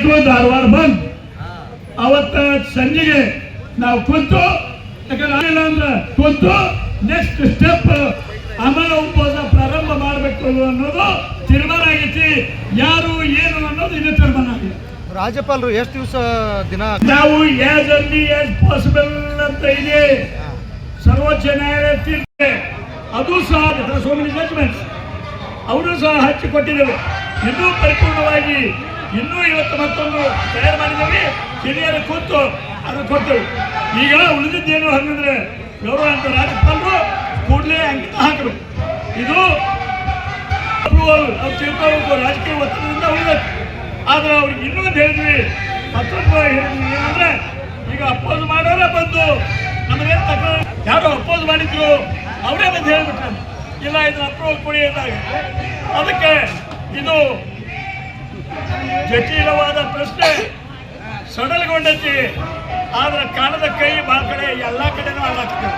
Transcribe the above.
ಬೆಂಗಳೂರು ಧಾರವಾಡ ಬಂದ್ ಅವತ್ತ ಸಂಜೆಗೆ ನಾವು ಕುಂತು, ಯಾಕಂದ್ರೆ ಅಂದ್ರೆ ಕುಂತು ನೆಕ್ಸ್ಟ್ ಸ್ಟೆಪ್ ಅಮಲ ಉಪವಾಸ ಪ್ರಾರಂಭ ಮಾಡಬೇಕು ಅನ್ನೋದು ತೀರ್ಮಾನ ಆಗೈತಿ. ಯಾರು ಏನು ಅನ್ನೋದು ಇನ್ನೂ ತೀರ್ಮಾನ ಆಗಿದೆ. ರಾಜ್ಯಪಾಲರು ಎಷ್ಟು ದಿವಸ ದಿನ ನಾವು ಆಸ್ ಅರ್ಲಿ ಆಸ್ ಪಾಸಿಬಲ್ ಅಂತ ಇದೆ. ಸರ್ವೋಚ್ಚ ನ್ಯಾಯಾಲಯ ತೀರ್ಪು ಅದು ಸಹ ಸೋ ಮೆನಿ ಜಡ್ಜ್ಮೆಂಟ್ಸ್ ಅವರು ಸಹ ಹಂಚಿಕೊಟ್ಟಿದ್ದೇವೆ. ಇನ್ನೂ ಪರಿಪೂರ್ಣವಾಗಿ ಇನ್ನೂ ಇವತ್ತು ಮತ್ತೊಂದು ತಯಾರು ಮಾಡಿದ್ದೇವೆ. ಹಿರಿಯರ ಕೂತು ಅದು ಕೊಡ್ತೇವೆ. ಈಗ ಉಳಿದಿದ್ದೇನು ಹಂಗಂದ್ರೆ ಗೌರವ ಅಂತ ರಾಜ್ಯಪಾಲರು ಕೂಡಲೇ ಅಂಕಿತ ಹಾಕಬೇಕು. ಇದು ಅಪ್ರೂವಲ್ ಅವ್ರು ತಿಳ್ಕೋಬೇಕು. ರಾಜಕೀಯ ಒತ್ತಡದಿಂದ ಉಳಿಬೇಕು. ಆದ್ರೆ ಅವ್ರಿಗೆ ಇನ್ನೊಂದು ಹೇಳಿದ್ವಿ, ಮತ್ತೊಂದು ಹೇಳಿದ್ವಿ ಏನಂದ್ರೆ, ಈಗ ಅಪೋಸ್ ಮಾಡೋರೇ ಬಂದು ನಮ್ಮದೇನು ತಕರಾರು, ಯಾರು ಅಪೋಸ್ ಮಾಡಿದ್ರು ಅವರೇ ಬಂದು ಹೇಳ್ಬಿಟ್ರೆ ಇಲ್ಲ ಇದನ್ನ ಅಪ್ರೂವಲ್ ಕೊಡಿ ಅಂದಾಗ, ಅದಕ್ಕೆ ಇದು ಜಟಿಲವಾದ ಪ್ರಶ್ನೆ ಸಡಲ್ಗೊಂಡೈತಿ. ಆದ್ರೆ ಕಾಣದ ಕೈ ಬಹಳ ಕಡೆ ಎಲ್ಲ ಕಡೆನೂ ಹಾಳಾಗ್ತದೆ.